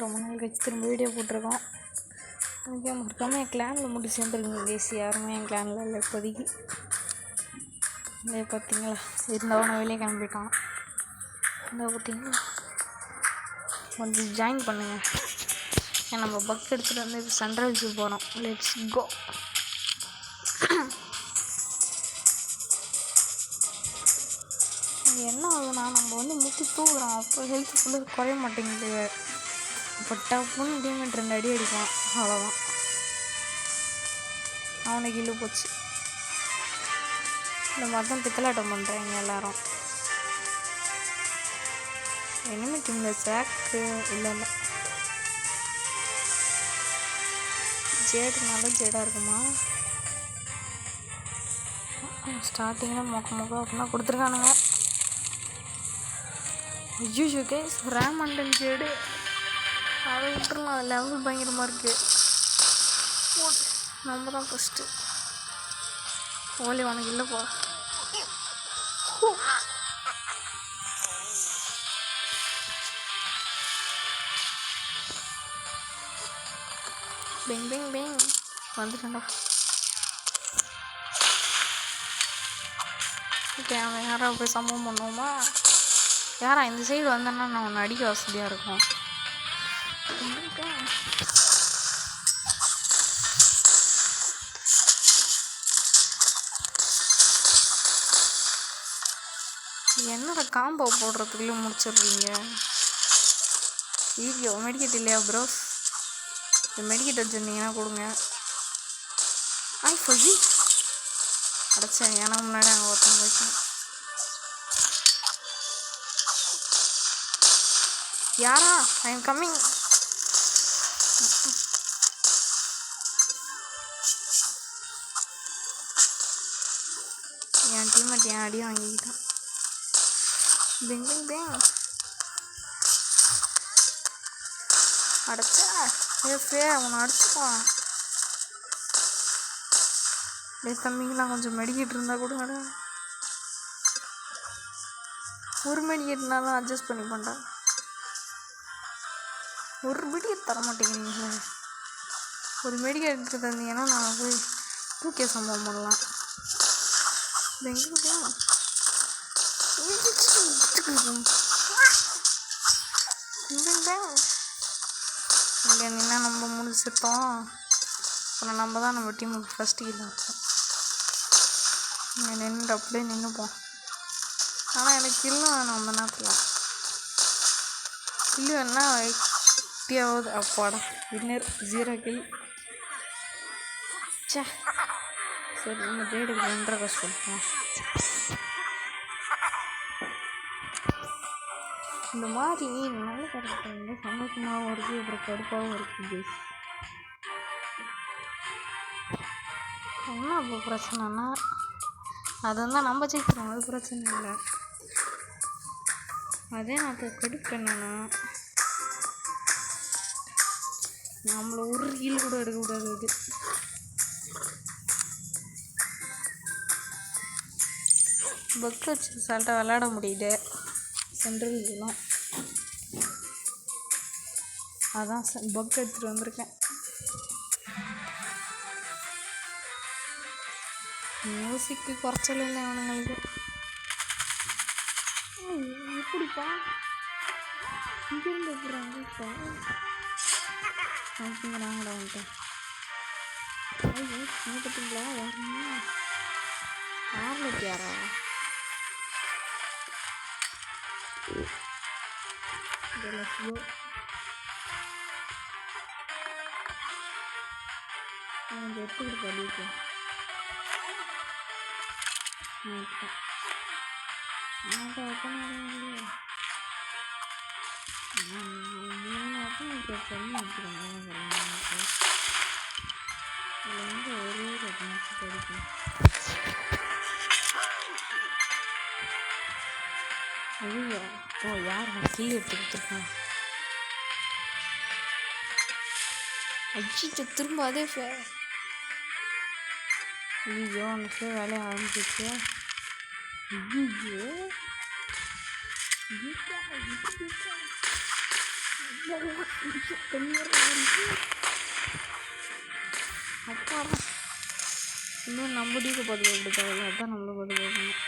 ரொம்ப நாள் கழிச்சு திரும்ப வீடியோ போட்டிருக்கோம். ஓகே, மறக்காமல் என் கிளானில் மட்டும் சேர்ந்துருக்குங்க கேஸ். யாருமே என் கிளானில் இல்லை இப்போதைக்கு. இதே பார்த்தீங்களா, இருந்தவனை வெளியே கிளம்பிட்டான். இந்த பார்த்தீங்களா, கொஞ்சம் ஜாயின் பண்ணுங்கள். ஏன் நம்ம பக் எடுத்துகிட்டு வந்து சன்ரைஸுக்கு போகிறோம். Let's go. என்ன ஆகுதுன்னா, நம்ம முட்டி தூக்குறோம், அப்போ ஹெல்த் ஃபுல்லாக குறைய மாட்டேங்குது. இப்போ டப்புன்னு டீமெண்ட் 2 அடி அடிப்பான், அவ்வளோதான். அவனுக்கு இழு போச்சு. இந்த மாதிரி தான் பித்தலாட்டம் பண்ணுறாங்க எல்லோரும். இனிமே டீமில் ஜாக்கு இல்லை ஜேடு நல்ல ஜேடாக இருக்குமா? ஸ்டார்டிங்கில் மொக்க அப்படின்னா கொடுத்துருக்கானுங்க. ஐயோ கேஸ், ரேமண்டன் ஜேடு அதை விட்டுருலாம். அது லெவல் பயங்கரமாக இருக்குது. நம்ம தான் ஃபஸ்ட்டு. ஓலி உனக்கு இல்லைப்பா. பெங் பெங் பெங் வந்துட்டேன்டா. ஓகே, அவன் யாரா போய் சம்பவம் பண்ணுவோமா? யாரா இந்த சைடு வந்தேன்னா நான் ஒன்று அடிக்க வசதியாக இருக்கும். என்னோட காம்போ போடுறதுக்குள்ளே முடிச்சிடுறீங்க. வீடியோ மெடிக்கெட் இல்லையா ப்ரோஸ்? இந்த மெடிக்கெட் வச்சுருந்தீங்கன்னா கொடுங்க. ஃபஜி அடைச்சேன். ஏன்னா முன்னாடி அங்கே ஒருத்தன் போயிட்டேன். யாரா? I am coming. என் டீம்மேட் என் அடி வாங்கிக்கிட்டான். பெங் பெங் பெங் அடைச்சா ஏஃபே அவனை அடிச்சுப்பான். தம்பிங்களாம் கொஞ்சம் மெடிக்கெட் இருந்தால் கொடுங்கடா. ஒரு மெடிக்கெட்னாலும் அட்ஜஸ்ட் பண்ணி பண்ணா. ஒரு மெடிக்கெட் தர மாட்டேங்கிறீங்க சார். ஒரு மெடிக்கெட் எடுத்து தந்தீங்கன்னா நான் போய் 2K சம்பவம் பண்ணலாம். பெங்களூர் இங்கே நின்னா நம்ம முடிச்சிட்டோம். அப்புறம் நம்ம தான் நம்ம டீமுக்கு ஃபஸ்ட்டு கீழே இருக்கோம். இங்கே நின்று அப்படியே நின்றுப்போம். ஆனால் எனக்கு கில்லும் வேணும் அந்த நேரத்தில். கில்லு வேணா 80 அப்பாடா. Winner 0 kill. சே சரி, நம்ம ஜேடுக்கு 2.5 காசு கொடுப்போம். இந்த மாதிரி நல்ல கரெக்டாக வந்து சந்தோஷமாகவும் இருக்குது, அப்புறம் கடுப்பாகவும் இருக்குது. என்ன இப்போ பிரச்சனைனா, அது தான் நம்ம ஜெயிக்கிறோம், அது பிரச்சனை இல்லை. அதே நான் கடுப்பு என்னன்னா, நம்மளை ஒரு கீழ் கூட எடுக்கக்கூடாது. அது பக் வச்சு சால்ட்டாக விளையாட முடியுது சென்ட்ரல் இதெல்லாம். அதான் பக் எடுத்துகிட்டு வந்திருக்கேன். மியூசிக்கு குறைச்சல் இல்லை அவனுங்களுக்கு. எப்படிப்பா இங்கேருந்து எப்படிப்பா அப்படிங்கிறாங்கடா வந்துட்டு. பார்த்தீங்களா யாருன்னா ஆர்லெட் யாரா? எப்படி படிப்பேன் ஒரே படிப்பேன். ஐயோ, ஓ யார் கீழே எடுத்து கொடுத்துருக்கான்? அஜிச்சோ திரும்ப அதே ஐயோ அந்த வேலையை ஆரம்பிச்சிச்சு. ஐயோ அப்பா இன்னும் நம்ம டீக்கு பார்த்து தேவையில்ல, அதான் நம்மளும் பார்த்து பார்க்கணும்.